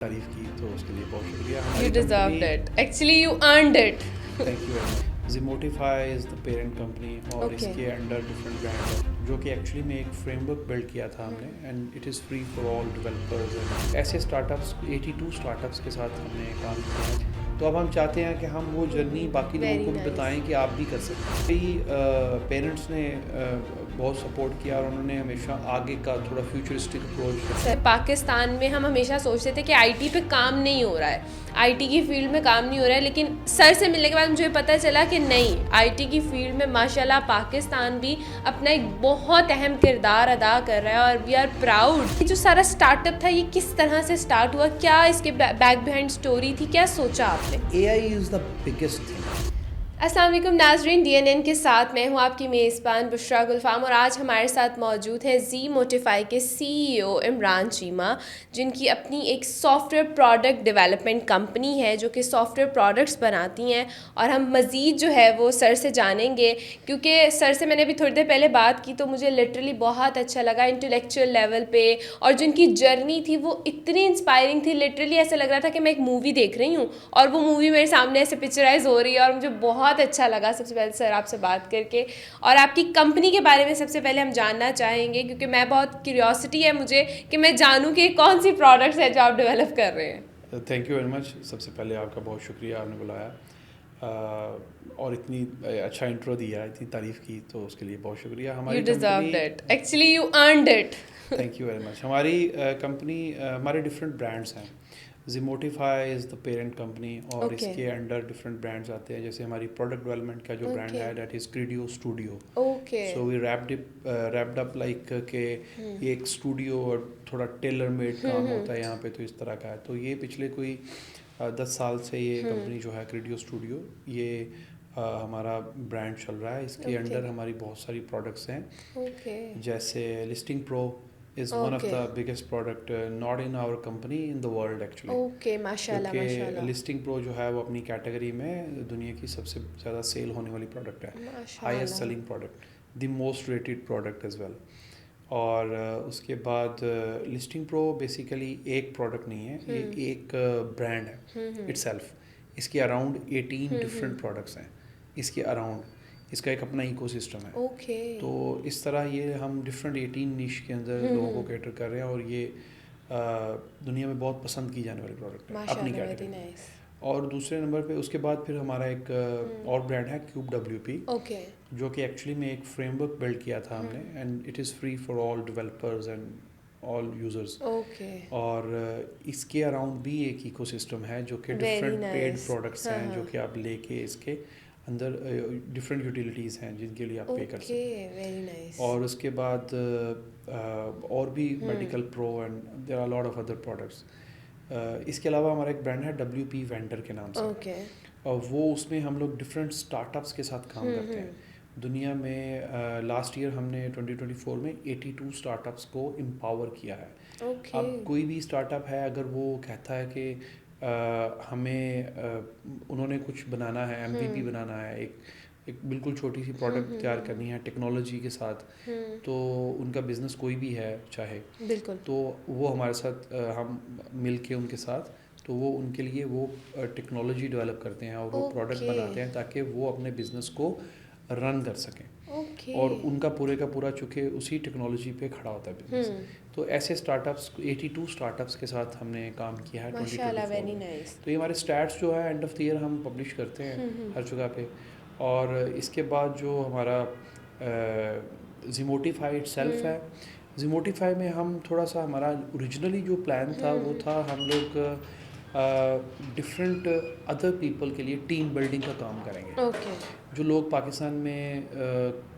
तारीफ़ की तो उसके लिए बहुत शुक्रिया। You हमारी deserved कंपनी, it. Actually, you earned it. Thank you very much. Zimotify is the parent company और Okay. इसके अंडर डिफरेंट ब्रांड है जो कि एक्चुअली में एक फ्रेमवर्क बिल्ड किया था हमने and it is free for all developers and ऐसे स्टार्टअप्स 82 स्टार्टअप्स के साथ हमने काम किया है। तो अब हम चाहते हैं कि हम वो जर्नी बाकी लोगों Very को भी nice. बताएं कि आप भी कर सकते हैं। कई पेरेंट्स ने बहुत सपोर्ट किया और उन्होंने हमेशा आगे का थोड़ा फ्यूचरिस्टिक अप्रोच। सर पाकिस्तान में हम हमेशा सोचते थे कि आईटी पे काम नहीं हो रहा है, आईटी की फील्ड में काम नहीं हो रहा है, लेकिन सर से मिलने के बाद मुझे पता चला कि नहीं, आईटी की फील्ड में माशाल्लाह पाकिस्तान भी अपना एक बहुत अहम किरदार अदा कर रहा है और वी आर प्राउड। ये जो सारा स्टार्टअप था ये किस तरह से स्टार्ट हुआ, क्या इसके बैक बिहाइंड स्टोरी थी, क्या सोचा आपने? AI is the biggest thing. अस्सलाम वालेकुम नाजरीन, DNN के साथ मैं हूँ आपकी मेज़बान बुशरा गुलफाम और आज हमारे साथ मौजूद है ज़ीमोटिफाई के CEO इमरान चीमा, जिनकी अपनी एक सॉफ्टवेयर प्रोडक्ट डेवलपमेंट कंपनी है जो कि सॉफ्टवेयर प्रोडक्ट्स बनाती हैं। और हम मज़ीद जो है वो सर से जानेंगे, क्योंकि सर से मैंने अभी थोड़ी देर पहले बात की तो मुझे लिटरली बहुत अच्छा लगा इंटेलेक्चुअल लेवल पे, और जो उनकी जर्नी थी वो इतनी इंस्पायरिंग थी। लिटरली ऐसा लग रहा था कि मैं एक मूवी देख रही हूँ और वो मूवी मेरे सामने ऐसे पिक्चराइज हो रही है और मुझे बहुत अच्छा लगा। सबसे पहले सर आपसे बात करके और आपकी कंपनी के बारे में सबसे पहले हम जानना चाहेंगे, क्योंकि मैं बहुत क्यूरियोसिटी है मुझे कि मैं जानूँ कि कौन सी प्रोडक्ट्स है जो आप डेवलप कर रहे हैं। Thank you very much. सबसे पहले आपका बहुत शुक्रिया, आपने बुलाया और इतनी अच्छा इंट्रो दिया, इतनी तारीफ़ की तो उसके लिए बहुत शुक्रिया। यू हमारी कंपनी, deserved it, actually you earned it. Thank you very much. हमारी कंपनी, हमारे डिफरेंट ब्रांड्स हैं। Zimotify is the parent company और ओके इसके अंडर डिफरेंट ब्रांड्स आते हैं। जैसे हमारी प्रोडक्ट डेवलपमेंट का जो ब्रांड ओके है that is Creedio studio. Okay so we wrapped up like के ये एक स्टूडियो और थोड़ा टेलर मेड काम होता है यहाँ पे, तो इस तरह का है। तो ये पिछले कोई 10 साल से ये कंपनी जो है क्रीडियो स्टूडियो, ये हमारा ब्रांड चल रहा है। इसके ओके अंडर हमारी बहुत सारी प्रोडक्ट्स हैं, ओके जैसे listing pro is one of okay the biggest product not in our company, in the world actually. Okay माशाल्लाह क्योंकि माशाल्लाह लिस्टिंग प्रो जो है वो अपनी कैटेगरी में दुनिया की सबसे ज़्यादा सेल होने वाली प्रोडक्ट है, हाईएस्ट माशाल्लाह। Selling product, the most rated product as well. और उसके बाद लिस्टिंग प्रो बेसिकली एक प्रोडक्ट नहीं है, ये एक ब्रांड है इटसेल्फ। इसके अराउंड 18 डिफरेंट प्रोडक्ट्स हैं इसके अराउंड, इसका एक अपना इकोसिस्टम है। ओके तो इस तरह ये हम डिफरेंट 18 निश के अंदर लोगों को कैटर कर रहे हैं और ये दुनिया में बहुत पसंद की जाने वाली प्रोडक्ट है अपनी माशाल्लाह, वेरी कैटेगरी। नाइस। और दूसरे नंबर पे उसके बाद फिर हमारा एक और ब्रांड है क्यूब WP, ओके जो कि एक्चुअली में एक फ्रेमवर्क बिल्ड किया था हमने and it is free for all developers and all users. Okay और इसके अराउंड भी एक इकोसिस्टम है जो कि very different paid nice. Products हाँ हैं जो हाँ कि आप लेके इसके अंदर डिफरेंट यूटिलिटीज़ हैं जिनके लिए आप पे कर ओके सकते हैं। Very nice. और उसके बाद और भी medical pro and there are lot of other products. इसके अलावा हमारा एक ब्रांड है WP वेंडर के नाम से, ओके और वो उसमें हम लोग डिफरेंट स्टार्टअप्स के साथ काम करते हैं। दुनिया में लास्ट ईयर हमने 2024 में 82 स्टार्टअप्स को एम्पावर किया है। ओके अब कोई भी स्टार्टअप है अगर वो कहता है कि हमें उन्होंने कुछ बनाना है, MVP बनाना है, एक बिल्कुल छोटी सी प्रोडक्ट तैयार करनी है टेक्नोलॉजी के साथ, तो उनका बिज़नेस कोई भी है चाहे, बिल्कुल तो वो हमारे साथ हम मिल के उनके साथ, तो वो उनके लिए वो टेक्नोलॉजी डेवलप करते हैं और वो प्रोडक्ट ओके बनाते हैं ताकि वो अपने बिज़नेस को रन कर सकें। ओके और उनका पूरे का पूरा चूँकि उसी टेक्नोलॉजी पे खड़ा होता है बिजनेस। तो ऐसे स्टार्टअप्स 82 स्टार्टअप्स के साथ हमने काम किया है माशाल्लाह 2024 वेरी में। नाइस। तो ये हमारे स्टैट्स जो है एंड ऑफ द ईयर हम पब्लिश करते हैं हर जगह पे। और इसके बाद जो हमारा ज़िमोटिफाई इटसेल्फ है, ज़िमोटिफाई में हम थोड़ा सा हमारा ओरिजिनली जो प्लान था वो था हम लोग डिफरेंट अदर पीपल के लिए टीम बिल्डिंग का काम करेंगे। ओके जो लोग पाकिस्तान में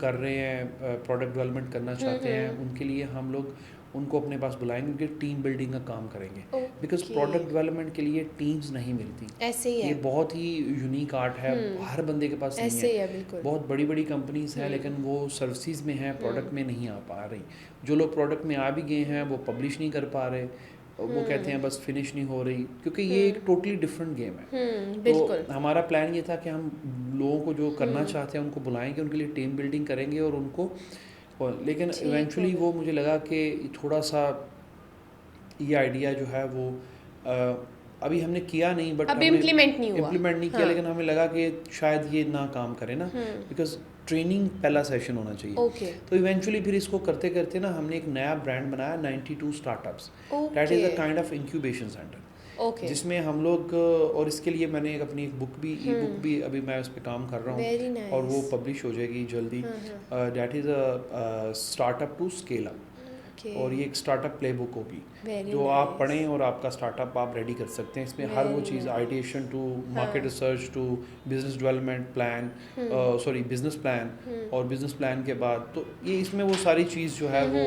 कर रहे हैं, प्रोडक्ट डेवलपमेंट करना चाहते हैं, उनके लिए हम लोग उनको अपने पास बुलाएंगे, उनके टीम बिल्डिंग का काम करेंगे। बिकॉज ओके प्रोडक्ट डेवलपमेंट के लिए टीम्स नहीं मिलती। ऐसे ही ये है। बहुत ही यूनिक आर्ट है, हर बंदे के पास नहीं ऐसे है। ही है बिल्कुल। बहुत बड़ी बड़ी कंपनीज हैं लेकिन वो सर्विसेज में हैं, प्रोडक्ट में नहीं आ पा रही। जो लोग प्रोडक्ट में आ भी गए हैं वो पब्लिश नहीं कर पा रहे, वो कहते हैं बस फिनिश नहीं हो रही, क्योंकि ये एक टोटली डिफरेंट गेम है। तो बिल्कुल हमारा प्लान ये था कि हम लोगों को जो करना चाहते हैं उनको बुलाएंगे, उनके लिए टीम बिल्डिंग करेंगे और उनको, लेकिन ठीक हो इवेंचुअली गया। वो मुझे लगा कि थोड़ा सा ये आइडिया जो है वो अभी हमने किया नहीं, बट अभी इम्प्लीमेंट नहीं हुआ, इम्प्लीमेंट नहीं किया, लेकिन हमें लगा कि शायद ये ना काम करे ना, बिकॉज ट्रेनिंग पहला सेशन होना चाहिए। ओके तो इवेंचुअली फिर इसको करते करते ना हमने एक नया ब्रांड बनाया 92 startups. That is a kind of incubation centre, okay जिसमें हम लोग और इसके लिए मैंने अपनी एक बुक भी ई बुक भी अभी मैं उस पर काम कर रहा वेरी हूँ नाइस और वो पब्लिश हो जाएगी जल्दी। That is a startup to scale up, और ये एक स्टार्टअप प्लेबुक होगी जो आप पढ़ें और आपका स्टार्टअप आप रेडी कर सकते हैं। इसमें हर वो चीज़ ideation to market research to business development plan, sorry business plan, और बिजनेस प्लान के बाद तो ये इसमें वो सारी चीज़ जो है वो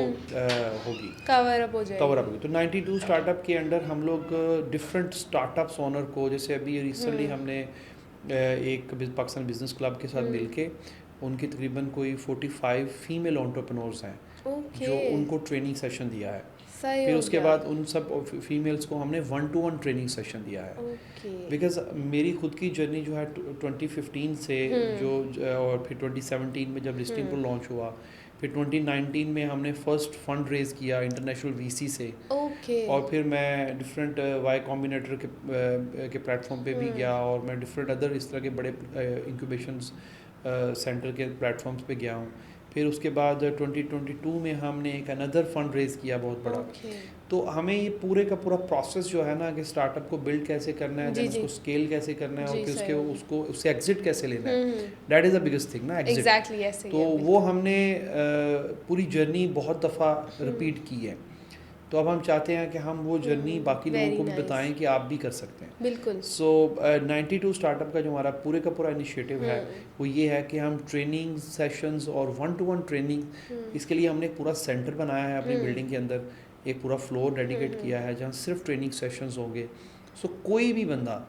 होगी, कवर अप होगी। तो 92 स्टार्टअप के अंडर हम लोग डिफरेंट स्टार्टअप्स ओनर को, जैसे अभी रिसेंटली हमने एक पाकिस्तान बिजनेस क्लब के साथ मिलके उनकी तकरीबन कोई 45 फीमेल एंटरप्रेन्योर्स हैं जो उनको ट्रेनिंग सेशन दिया है। फिर उसके बाद उन सब फीमेल्स को हमने 1-to-1 ट्रेनिंग सेशन दिया है। बिकॉज मेरी खुद की जर्नी जो है 2015 से जो और फिर 2017 में जब लिस्टिंग प्रो लॉन्च हुआ, फिर 2019 में हमने फर्स्ट फंड रेज किया इंटरनेशनल वीसी से, और फिर मैं डिफरेंट वाई कॉम्बिनेटर के प्लेटफॉर्म पे भी गया, और मैं डिफरेंट अदर इस तरह के बड़े इंक्यूबेशन सेंटर के प्लेटफॉर्म्स पे गया हूँ। फिर उसके बाद 2022 में हमने एक अनदर फंड रेज किया बहुत बड़ा। तो हमें ये पूरे का पूरा प्रोसेस जो है ना कि स्टार्टअप को बिल्ड कैसे करना है, देन उसको स्केल कैसे करना है, और फिर उसके उसको उससे एग्जिट कैसे लेना है, that is the biggest thing ना, एग्जिट। एग्जैक्टली ऐसे तो वो हमने पूरी जर्नी बहुत दफ़ा रिपीट की है। तो अब हम चाहते हैं कि हम वो जर्नी बाकी लोगों को भी बताएं कि आप भी कर सकते हैं। बिल्कुल। सो 92 स्टार्टअप का जो हमारा पूरे का पूरा इनिशिएटिव है वो ये है कि हम ट्रेनिंग सेशंस और 1-to-1 ट्रेनिंग, इसके लिए हमने एक पूरा सेंटर बनाया है अपनी बिल्डिंग के अंदर, एक पूरा फ्लोर डेडिकेट किया है जहाँ सिर्फ ट्रेनिंग सेशंस होंगे। सो कोई भी बंदा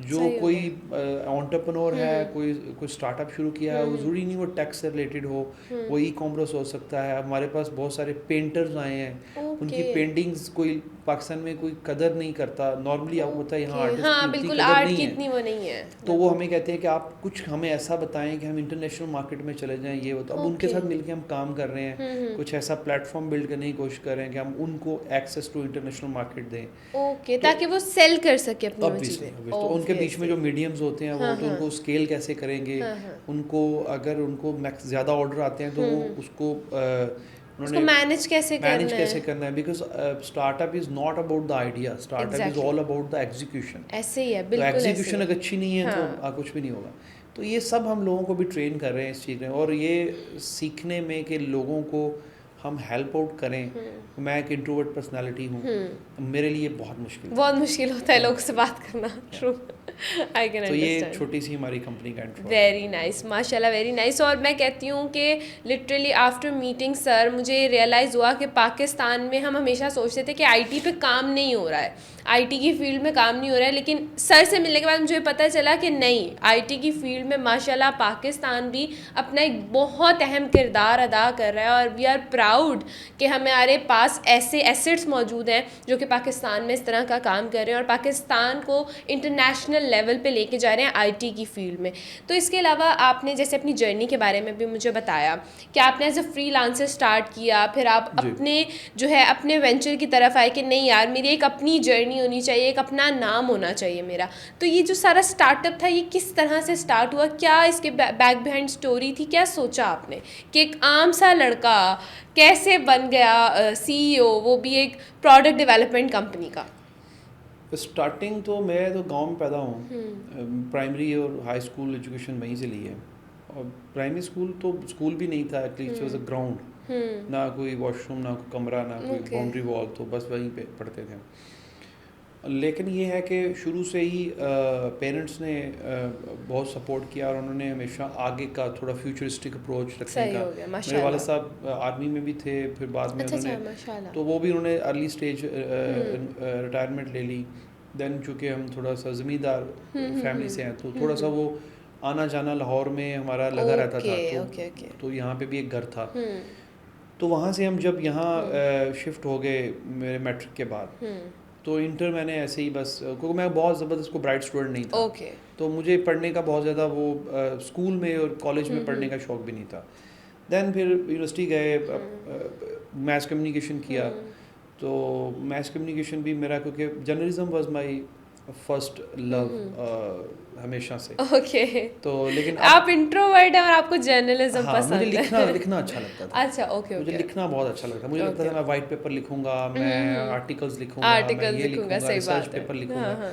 जो कोई एंटरप्रेन्योर है, कोई स्टार्टअप शुरू किया है, वो ज़रूरी नहीं वो टेक से रिलेटेड हो, वो ई कॉमर्स हो सकता है। हमारे पास बहुत सारे पेंटर्स आए हैं, उनकी पेंटिंग्स कोई पाकिस्तान में कोई कदर नहीं करता, नॉर्मली आपको पता है यहाँ आर्टिस्ट की बिल्कुल कदर आर्ट नहीं की है, इतनी वो नहीं है। तो वो हमें कहते हैं कि आप कुछ हमें ऐसा बताएं कि हम इंटरनेशनल मार्केट में चले जाएं, ये होता। अब उनके साथ मिलके हम काम कर रहे हैं, कुछ ऐसा प्लेटफॉर्म बिल्ड करने की कोशिश कर रहे हैं कि हम उनको एक्सेस टू इंटरनेशनल मार्केट दें, ओके, ताकि वो सेल कर सके अपनी चीज़ें। तो उनके बीच में जो मीडियम्स होते हैं वो तो उनको स्केल कैसे करेंगे, उनको अगर उनको ज़्यादा ऑर्डर आते हैं तो वो उसको उसको मैनेज कैसे करना है। Because startup is not about the idea, startup is all about the execution. ऐसे ही है, तो बिल्कुल एग्जीक्यूशन अगर अच्छी नहीं है तो कुछ भी नहीं होगा। तो ये सब हम लोगों को भी ट्रेन कर रहे हैं इस चीज़ में, और ये सीखने में कि लोगों को हम हेल्प आउट करें। मैं एक इंट्रोवर्ट पर्सनालिटी हूँ, मेरे लिए बहुत मुश्किल होता है लोगों से बात करना। True, I can understand. तो ये छोटी सी हमारी कंपनी का इंट्रो। वेरी नाइस, माशाल्लाह, वेरी नाइस। और मैं कहती हूँ कि लिटरली आफ्टर मीटिंग सर मुझे रियलाइज़ हुआ कि पाकिस्तान में हम हमेशा सोचते थे कि आईटी पे काम नहीं हो रहा है, आईटी की फील्ड में काम नहीं हो रहा है, लेकिन सर से मिलने के बाद मुझे पता चला कि नहीं, आईटी की फील्ड में माशाल्लाह पाकिस्तान भी अपना एक बहुत अहम किरदार अदा कर रहा है, और वी आर प्राउड कि हमारे पास ऐसे एसेट्स मौजूद हैं जो कि पाकिस्तान में इस तरह का काम कर रहे हैं और पाकिस्तान को इंटरनेशनल लेवल पे लेके जा रहे हैं आईटी की फील्ड में। तो इसके अलावा आपने जैसे अपनी जर्नी के बारे में भी मुझे बताया कि आपने एज अ फ्रीलांसर स्टार्ट किया, फिर आप अपने जो है अपने वेंचर की तरफ आए कि नहीं यार मेरी एक अपनी जर्नी होनी चाहिए, एक अपना नाम होना चाहिए मेरा। तो ये जो सारा स्टार्टअप था ये किस तरह से स्टार्ट हुआ, क्या इसके बैक बिहाइंड स्टोरी थी, क्या सोचा आपने कि एक आम सा लड़का कैसे बन गया सीईओ, वो भी एक प्रोडक्ट डेवलपमेंट कंपनी का? स्टार्टिंग तो मैं तो गांव में पैदा हूँ, प्राइमरी और हाई स्कूल एजुकेशन वहीं से ली है, और प्राइमरी स्कूल तो स्कूल भी नहीं था, एटलीस्ट वाज अ ग्राउंड, ना कोई वॉशरूम, ना कोई कमरा, ना कोई बाउंड्री वॉल, तो बस वहीं पे पढ़ते थे। लेकिन ये है कि शुरू से ही पेरेंट्स ने बहुत सपोर्ट किया, और उन्होंने हमेशा आगे का थोड़ा फ्यूचरिस्टिक अप्रोच रखने का। मेरे वाले साहब आर्मी में भी थे, फिर बाद में उन्होंने तो वो भी उन्होंने अर्ली स्टेज रिटायरमेंट ले ली। देन चूँकि हम थोड़ा सा ज़मींदार फैमिली से हैं तो थोड़ा सा वो आना जाना लाहौर में हमारा लगा रहता था, तो यहाँ पे भी एक घर था। तो वहाँ से हम जब यहाँ शिफ्ट हो गए मेरे मैट्रिक के बाद, तो इंटर मैंने ऐसे ही बस, क्योंकि मैं बहुत ज़बरदस्त को ब्राइट स्टूडेंट नहीं था, तो मुझे पढ़ने का बहुत ज़्यादा वो स्कूल में और कॉलेज में पढ़ने का शौक़ भी नहीं था। देन फिर यूनिवर्सिटी गए, मैथ्स कम्युनिकेशन किया, तो मैस कम्युनिकेशन भी मेरा, क्योंकि journalism was my first love हमेशा से। ओके। तो लेकिन आप इंट्रोवर्ट हैं और आपको जर्नलिज्म हाँ, मुझे पसंद लिखना है। लिखना अच्छा लगता था। अच्छा, ओके मुझे ओके। लिखना बहुत अच्छा लगता था। मुझे लगता था मैं वाइट पेपर लिखूंगा, मैं आर्टिकल्स लिखूंगा, मैं आर्टिकल्स ये लिखूंगा, लिखूंगा, सही रिसर्च बात है। पेपर हाँ लिखूंगा। हाँ।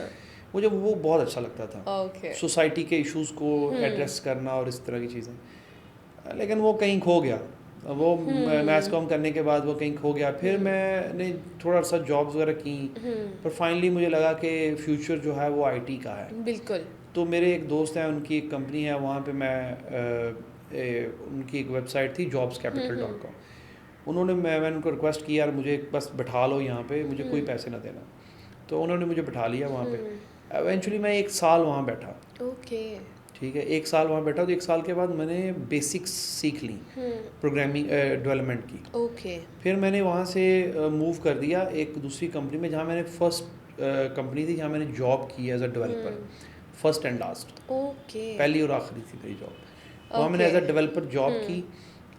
मुझे वो बहुत अच्छा लगता था, ओके। सोसाइटी के इश्यूज को एड्रेस करना और इस तरह की चीज़ें। लेकिन वो कहीं खो गया। वो मैथ्स कॉम करने के बाद वो कहीं खो गया। फिर मैंने थोड़ा सा जॉब्स वगैरह की, पर फाइनली मुझे लगा कि फ्यूचर जो है वो आईटी का है। बिल्कुल। तो मेरे एक दोस्त हैं, उनकी एक कंपनी है, वहाँ पे मैं उनकी एक वेबसाइट थी jobscapital.com। मैंने उनको रिक्वेस्ट की, यार मुझे बस बैठा लो यहाँ पे, मुझे कोई पैसे ना देना। तो उन्होंने मुझे बैठा लिया वहाँ पे। एवेंचुअली मैं 1 साल वहाँ बैठा। ओके। ठीक है, 1 साल वहाँ बैठा, तो 1 साल के बाद मैंने बेसिक्स सीख ली प्रोग्रामिंग डेवलपमेंट की। ओके। फिर मैंने वहाँ से मूव कर दिया एक दूसरी कंपनी में, जहाँ मैंने फर्स्ट कंपनी थी जहाँ मैंने जॉब की as a developer, first and last, okay. पहली और आखिरी थी मेरी जॉब। वहाँ मैंने एज अ डेवलपर जॉब की।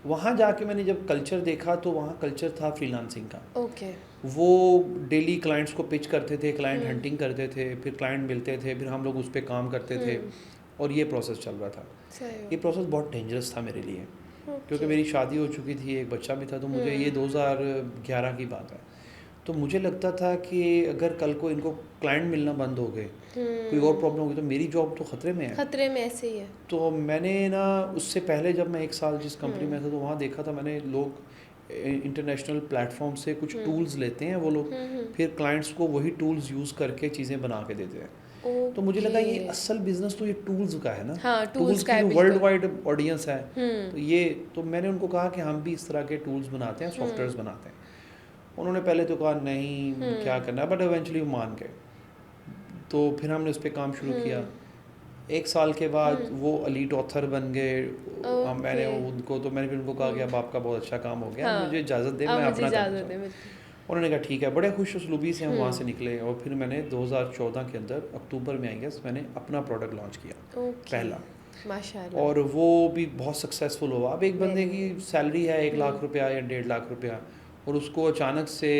वहाँ जाके मैंने जब कल्चर देखा, तो वहाँ कल्चर था फ्रीलांसिंग का। ओके। वो डेली क्लाइंट्स को पिच करते थे, क्लाइंट हंटिंग करते थे, फिर क्लाइंट मिलते थे, फिर हम लोग उस पर काम करते थे, और ये प्रोसेस चल रहा था। ये प्रोसेस बहुत डेंजरस था मेरे लिए, क्योंकि मेरी शादी हो चुकी थी, एक बच्चा भी था। तो मुझे ये 2011 की बात है। तो मुझे लगता था कि अगर कल को इनको क्लाइंट मिलना बंद हो गए, कोई और प्रॉब्लम हो गई, तो मेरी जॉब तो ख़तरे में है। खतरे में ऐसे ही है। तो मैंने ना उससे पहले जब मैं 1 साल जिस कंपनी में था, तो वहाँ देखा था मैंने, लोग इंटरनेशनल प्लेटफॉर्म से कुछ टूल्स लेते हैं वो लोग, फिर क्लाइंट्स को वही टूल्स यूज़ करके चीज़ें बना के देते हैं। तो मुझे लगा ये असल बिजनेस तो ये टूल्स का है ना। हाँ, टूल्स का की है जो वर्ल्ड बिल्कुल। वाइड ऑडियंस है, तो मैंने उनको कहा कि हम भी इस तरह के टूल्स बनाते हैं, सॉफ्टवेयर्स बनाते हैं। उन्होंने पहले तो कहा नहीं क्या करना है, बट इवेंचुअली वो मान गए। तो फिर हमने उस पर काम शुरू किया। 1 साल के बाद वो एलीट ऑथर बन गए। मैंने फिर उनको कहा कि अब आपका बहुत अच्छा काम हो गया, मुझे इजाज़त दें, मैं अपना करना चाहता हूँ। उन्होंने कहा ठीक है। बड़े खुश उसलूबी से हम वहाँ से निकले, और फिर मैंने 2014 के अंदर अक्टूबर में आई गेस मैंने अपना प्रोडक्ट लॉन्च किया, पहला। माशाल्लाह। और वो भी बहुत सक्सेसफुल हुआ। अब एक बंदे की सैलरी है 1 लाख रुपया या 1.5 लाख रुपया, और उसको अचानक से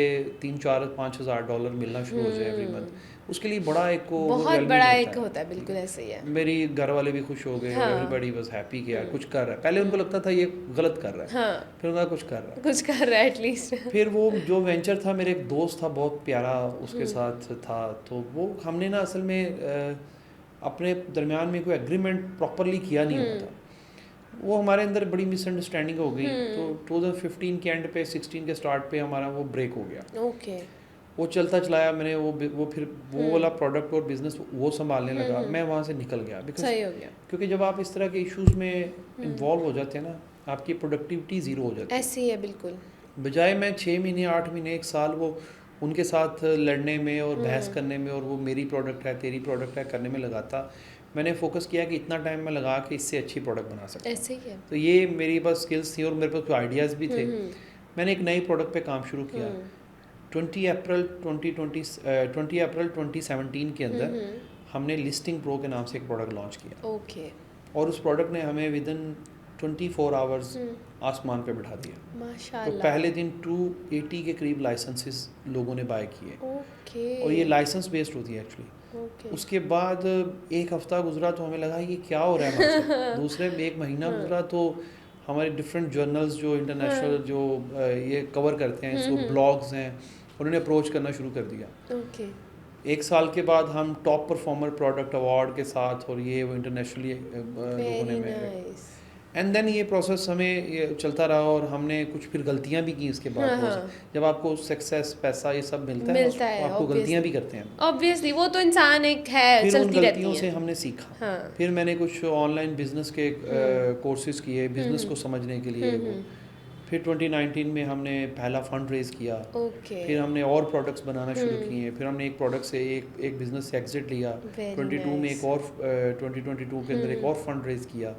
3-4-5 हज़ार डॉलर मिलना शुरू हो जाए एवरी मंथ, उसके लिए बड़ा एक को बहुत बड़ा एक होता है। बिल्कुल ऐसे ही है। मेरी घर वाले भी खुश हो गए, एवरीबॉडी वाज हैप्पी कि यार कुछ कर रहा है। पहले उनको लगता था ये गलत कर रहा है, फिर उनका कुछ कर रहा है, कुछ कर रहा है एटलीस्ट। फिर वो जो वेंचर था, मेरे एक दोस्त था बहुत प्यारा, उसके साथ था। तो वो हमने ना असल में अपने दरमियान में कोई एग्रीमेंट प्रॉपरली किया नहीं हुआ था। वो हमारे अंदर बड़ी मिसअंडरस्टैंडिंग हो गई। तो 2015 के एंड पे 16 के स्टार्ट पे हमारा वो ब्रेक हो गया। ओके। वो चलता चलाया मैंने, वो फिर वो वाला प्रोडक्ट और बिजनेस वो संभालने लगा, मैं वहाँ से निकल गया। सही हो गया। क्योंकि जब आप इस तरह के इश्यूज में इन्वॉल्व हो जाते हैं ना, आपकी प्रोडक्टिविटी ज़ीरो हो जाती है। ऐसे ही है बिल्कुल। बजाय मैं 6 महीने 8 महीने 1 साल वो उनके साथ लड़ने में और बहस करने में, और वो मेरी प्रोडक्ट है तेरी प्रोडक्ट है करने में लगाता, मैंने फोकस किया कि इतना टाइम मैं लगा के इससे अच्छी प्रोडक्ट बना सकता हूँ। ऐसे ही है। तो ये मेरी पास स्किल्स थी और मेरे पास कुछ आइडियाज़ भी थे। मैंने एक नई प्रोडक्ट पे काम शुरू किया। 20 अप्रैल 2017 के अंदर हमने लिस्टिंग प्रो के नाम से एक प्रोडक्ट लॉन्च किया। ओके। और उस प्रोडक्ट ने हमें विद इन 24 आवर्स आसमान पे बिठा दिया। माशाल्लाह। तो पहले दिन 280 के करीब लाइसेंसेस लोगों ने बाय किए। ओके। और ये लाइसेंस बेस्ड होती है एक्चुअली। उसके बाद 1 हफ्ता गुजरा तो हमें लगा ये क्या हो रहा है हमारे साथ। दूसरे 1 महीना गुजरा तो हमारे डिफरेंट जर्नल्स जो इंटरनेशनल जो ये कवर करते हैं, जो ब्लॉग्स हैं, उन्होंने अप्रोच करना शुरू कर दिया। ओके। 1 साल के बाद हम टॉप परफॉर्मर प्रोडक्ट अवार्ड के साथ, और ये वो इंटरनेशनली लोगों ने एंड देन ये प्रोसेस हमें ये चलता रहा, और हमने कुछ फिर गलतियां भी की इसके बाद। जब आपको सक्सेस पैसा ये सब मिलता है तो आपको गलतियां भी करते हैं ऑब्वियसली, वो तो इंसान एक है, फिर चलती उन रहती गलतियों है। से हमने सीखा। फिर मैंने कुछ ऑनलाइन बिजनेस के कोर्सेज किए बिजनेस को समझने के लिए। फिर 2019 में हमने पहला फंड रेज किया। फिर हमने और प्रोडक्ट्स बनाना शुरू किए। फिर हमने एक प्रोडक्ट से एक बिजनेस से एग्जिट लिया। 22 में एक और 2022 के अंदर एक और फंड रेज किया।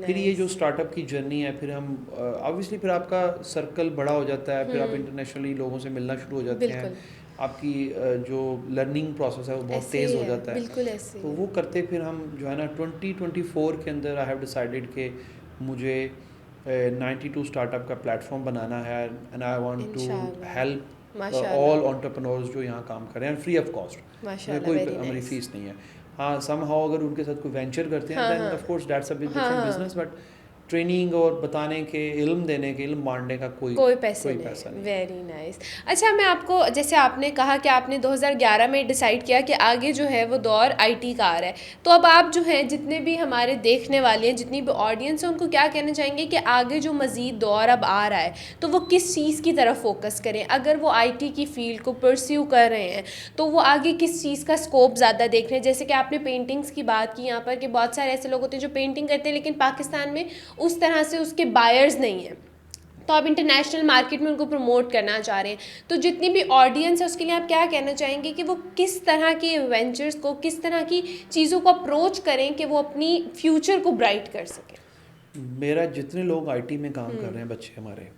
फिर ये जो स्टार्टअप की जर्नी है, फिर हम ऑब्वियसली फिर आपका सर्कल बड़ा हो जाता है, फिर आप इंटरनेशनली लोगों से मिलना शुरू हो जाते हैं, आपकी जो लर्निंग प्रोसेस है वो बहुत तेज़ हो जाता है। बिल्कुल ऐसे। तो वो करते फिर हम जो है ना 2024 के अंदर आई हैव डिसाइडेड कि मुझे 92 स्टार्टअप का प्लेटफॉर्म बनाना है, and I want to help माशाल्लाह ऑल एंटरप्रेन्योर्स जो यहाँ काम कर रहे हैं फ्री ऑफ कॉस्ट, माशाल्लाह कोई वेरी हमारी नाइस फीस नहीं है। हाँ समहाउ अगर उनके साथ कोई वेंचर करते हैं हाँ देन हाँ of course that's a bit हाँ डिफरेंट हाँ बिजनेस, बट ट्रेनिंग और बताने के, इल्म देने के, इल्म बांटने का कोई पैसे पैसा नहीं, नहीं। Very nice. अच्छा मैं आपको, जैसे आपने कहा कि आपने 2011 में डिसाइड किया कि आगे जो है वो दौर आईटी का आ रहा है, तो अब आप जो है जितने भी हमारे देखने वाले हैं, जितनी भी ऑडियंस है, उनको क्या कहना चाहेंगे कि आगे जो मज़ीद दौर अब आ रहा है तो वो किस चीज़ की तरफ फोकस करें? अगर वो आईटी की फील्ड को परस्यू कर रहे हैं तो वो आगे किस चीज़ का स्कोप ज़्यादा देख रहे हैं? जैसे कि आपने पेंटिंग्स की बात की यहाँ पर कि बहुत सारे ऐसे लोग होते हैं जो पेंटिंग करते हैं लेकिन पाकिस्तान में उस तरह से उसके बायर्स नहीं हैं, तो आप इंटरनेशनल मार्केट में उनको प्रमोट करना चाह रहे हैं, तो जितनी भी ऑडियंस है उसके लिए आप क्या कहना चाहेंगे कि वो किस तरह के वेंचर्स को, किस तरह की चीज़ों को अप्रोच करें कि वो अपनी फ्यूचर को ब्राइट कर सकें? मेरा जितने लोग आईटी में काम कर रहे हैं, बच्चे हमारे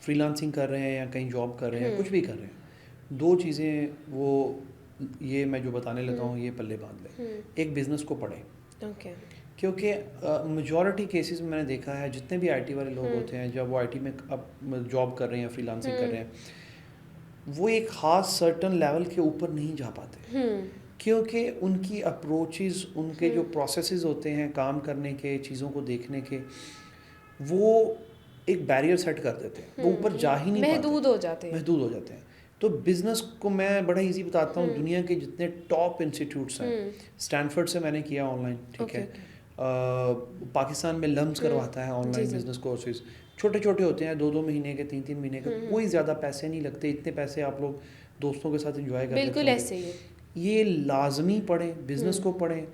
फ्रीलांसिंग कर रहे हैं या कहीं जॉब कर रहे हैं, कुछ भी कर रहे हैं, दो चीज़ें वो ये मैं जो बताने लगा हूँ ये पल्ले बांध लें। एक बिज़नेस को पढ़ें, ओके क्योंकि मेजॉरिटी केसेस में मैंने देखा है जितने भी आईटी वाले लोग होते हैं, जब वो आईटी में अब जॉब कर रहे हैं, फ्रीलांसिंग कर रहे हैं, वो एक ख़ास सर्टन लेवल के ऊपर नहीं जा पाते, क्योंकि उनकी अप्रोचेस, उनके जो प्रोसेसेस होते हैं काम करने के, चीज़ों को देखने के, वो एक बैरियर सेट कर देते हैं, वो ऊपर जा ही नहीं पाते, महदूद हो जाते हैं। महदूद हो जाते हैं। तो बिज़नेस को मैं बड़ा इजी बताता हूँ, दुनिया के जितने टॉप इंस्टीट्यूट्स हैं, स्टैनफोर्ड से मैंने किया ऑनलाइन, ठीक है, पाकिस्तान में लम्स करवाता है ऑनलाइन बिजनेस कोर्सेज, छोटे छोटे होते हैं, 2-2 महीने के, 3-3 महीने के, कोई ज़्यादा पैसे नहीं लगते, इतने पैसे आप लोग दोस्तों के साथ एंजॉय कर बिल्कुल ऐसे ही है। ये लाजमी पढ़ें, बिज़नेस को पढ़ें,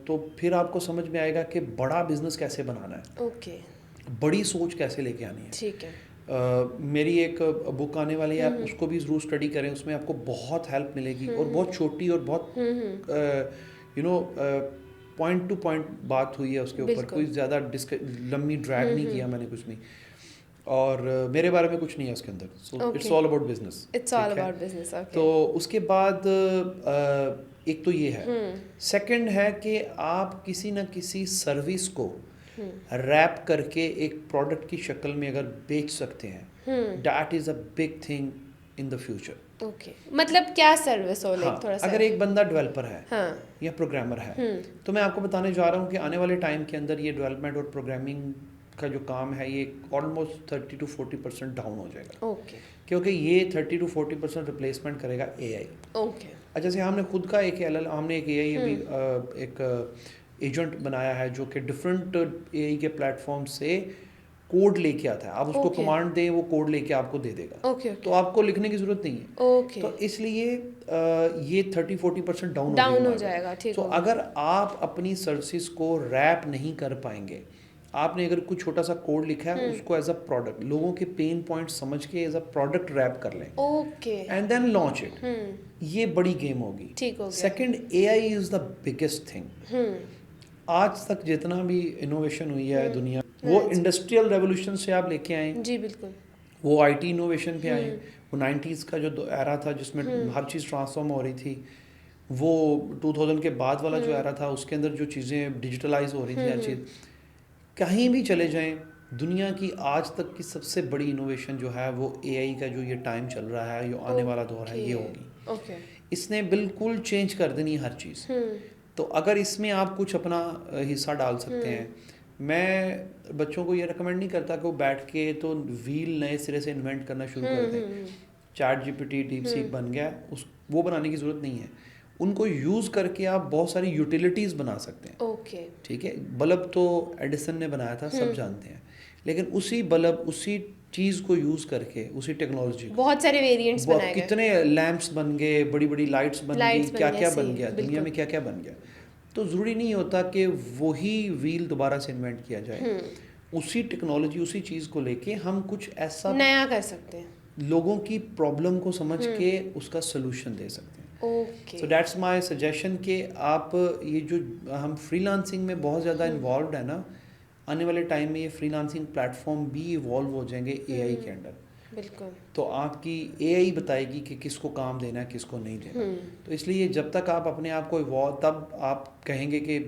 तो फिर आपको समझ में आएगा कि बड़ा बिज़नेस कैसे बनाना है, ओके बड़ी सोच कैसे लेके आनी है। ठीक है। मेरी एक बुक आने वाली है, उसको भी ज़रूर स्टडी करें, उसमें आपको बहुत हेल्प मिलेगी, और बहुत छोटी और बहुत पॉइंट टू पॉइंट बात हुई है उसके ऊपर, कोई ज़्यादा लम्बी ड्रैग नहीं किया मैंने कुछ नहीं, और मेरे बारे में कुछ नहीं है उसके अंदर, so it's all about business, it's all about business. Okay तो उसके बाद एक तो ये है, सेकंड है कि आप किसी न किसी सर्विस को रैप करके एक प्रोडक्ट की शक्ल में अगर बेच सकते हैं, that is a big thing in the future. Okay मतलब क्या सर्विस हो, लाइक थोड़ा सा अगर एक बंदा डेवलपर है हाँ या प्रोग्रामर है, तो मैं आपको बताने जा रहा हूँ कि आने वाले टाइम के अंदर ये डेवलपमेंट और प्रोग्रामिंग का जो काम है ये ऑलमोस्ट 30 to 40% डाउन हो जाएगा। ओके क्योंकि ये 30 to 40% रिप्लेसमेंट करेगा एआई। ओके अच्छा, जैसे हमने खुद का एक हमने एक एआई अभी एक एजेंट बनाया है जो कि डिफरेंट एआई के प्लेटफॉर्म से कोड लेके आता है, आप उसको कमांड दें वो कोड लेके आपको दे देगा, ओके तो आपको लिखने की जरूरत नहीं है। ओके तो इसलिए ये 30-40% डाउन हो जाएगा। ठीक तो है। अगर आप अपनी सर्विसेज को रैप नहीं कर पाएंगे, आपने अगर कुछ छोटा सा कोड लिखा है उसको एज अ प्रोडक्ट, लोगों के पेन पॉइंट समझ के एज अ प्रोडक्ट रैप कर लें, okay and then launch it, ये बड़ी गेम होगी। ठीक हो गया। Second, AI is the biggest thing. आज तक जितना भी इनोवेशन हुई है दुनिया, वो इंडस्ट्रियल रेवोल्यूशन से आप लेके आए, जी बिल्कुल, वो आईटी इनोवेशन पे आए, वो 90s का जो एरा था जिसमें हर चीज़ ट्रांसफॉर्म हो रही थी, वो 2000 के बाद वाला जो एरा था उसके अंदर जो चीज़ें डिजिटलाइज हो रही थी हर चीज़, कहीं भी चले जाएं दुनिया की आज तक की सबसे बड़ी इनोवेशन जो है वो एआई का जो ये टाइम चल रहा है, जो आने वाला दौर है, ये होगी। ओके इसने बिल्कुल चेंज कर देनी हर चीज़। तो अगर इसमें आप कुछ अपना हिस्सा डाल सकते हैं, मैं बच्चों को ये रिकमेंड नहीं करता कि वो बैठ के तो व्हील नए सिरे से इन्वेंट करना शुरू कर दें। चैट जीपीटी, डीप सीक बन गया, वो बनाने की ज़रूरत नहीं है। उनको यूज़ करके आप बहुत सारी यूटिलिटीज़ बना सकते हैं। ओके ठीक है, बल्ब तो एडिसन ने बनाया था, सब जानते हैं, लेकिन उसी बल्ब, उसी चीज़ को यूज़ करके, उसी टेक्नोलॉजी को बहुत सारे वेरिएंट्स बनाए गए, कितने लैंप्स बन गए, बड़ी बड़ी लाइट्स बन गई, क्या क्या बन गया दुनिया में, क्या क्या बन गया। तो ज़रूरी नहीं होता कि वही व्हील दोबारा से इन्वेंट किया जाए, उसी टेक्नोलॉजी, उसी चीज़ को लेके हम कुछ ऐसा नया कर सकते हैं, लोगों की प्रॉब्लम को समझ के उसका सोल्यूशन दे सकते हैं। Okay so that's my suggestion कि आप ये जो हम फ्रीलांसिंग में बहुत ज़्यादा इन्वॉल्व है ना, आने वाले टाइम में ये फ्रीलांसिंग प्लेटफॉर्म भी इवॉल्व हो जाएंगे एआई के अंडर। बिल्कुल। तो आपकी एआई बताएगी कि किसको काम देना है, किसको नहीं देना। तो इसलिए जब तक आप अपने आप को इवॉल्व, तब आप कहेंगे कि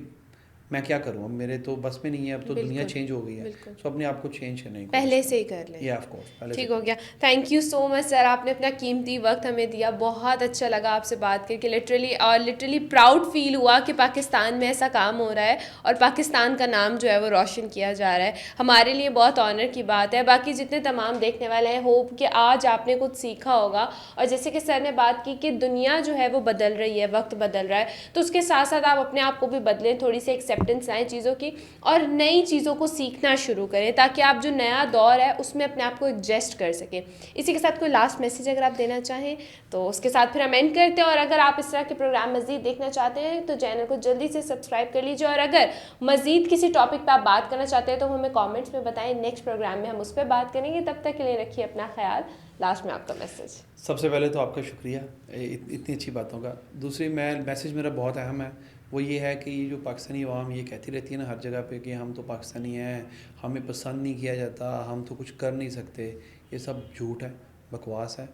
मैं क्या करूँ, अब मेरे तो बस में नहीं है, अब तो दुनिया बिल्कुल, चेंज हो गई है, बिल्कुल। सो अपने आप को चेंज करने की पहले कोशिश से ही कर लें। करूँ। या ऑफ कोर्स पहले से ठीक हो गया। Thank you so much sir, आपने अपना कीमती वक्त हमें दिया, बहुत अच्छा लगा आपसे बात करके लिटरली प्राउड फील हुआ कि पाकिस्तान में ऐसा काम हो रहा है और पाकिस्तान का नाम जो है वो रोशन किया जा रहा है। हमारे लिए बहुत ऑनर की बात है। बाकी जितने तमाम देखने वाले हैं, होप कि आज आपने कुछ सीखा होगा। और जैसे कि सर ने बात की कि दुनिया जो है वो बदल रही है, वक्त बदल रहा है, तो उसके साथ साथ आप अपने आप को भी बदलें, थोड़ी सी एक्सेप्टेंस लाएँ चीज़ों की और नई चीज़ों को सीखना शुरू करें, ताकि आप जो नया दौर है उसमें अपने आप को एडजस्ट कर सकें। इसी के साथ कोई लास्ट मैसेज अगर आप देना चाहें तो उसके साथ फिर हम एंड करते हैं। और अगर आप इस तरह के प्रोग्राम मज़ीद देखना चाहते हैं तो चैनल को जल्दी से सब्सक्राइब कर लीजिए। और अगर मज़ीद किसी टॉपिक पर आप बात करना चाहते हैं तो हमें कॉमेंट्स में बताएं, नेक्स्ट प्रोग्राम में हम उस पर बात करेंगे। तब तक के लिए रखिए अपना ख्याल। लास्ट में आपका मैसेज। सबसे पहले तो आपका शुक्रिया इतनी अच्छी बातों का। दूसरी मैसेज मेरा बहुत अहम है, वो ये है कि ये जो पाकिस्तानी अवाम ये कहती रहती है ना हर जगह पे कि हम तो पाकिस्तानी हैं, हमें पसंद नहीं किया जाता, हम तो कुछ कर नहीं सकते, ये सब झूठ है, बकवास है।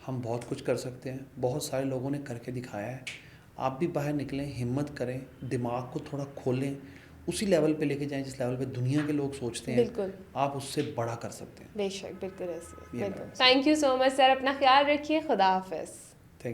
हम बहुत कुछ कर सकते हैं, बहुत सारे लोगों ने करके दिखाया है। आप भी बाहर निकलें, हिम्मत करें, दिमाग को थोड़ा खोलें, उसी लेवल पे लेके जाएं जिस लेवल पे दुनिया के लोग सोचते हैं। बिल्कुल, आप उससे बड़ा कर सकते हैं। बेशक, बिल्कुल ऐसे। ये बिल्कुल। Thank you so much sir, अपना ख्याल रखिए। खुदा हाफिज़।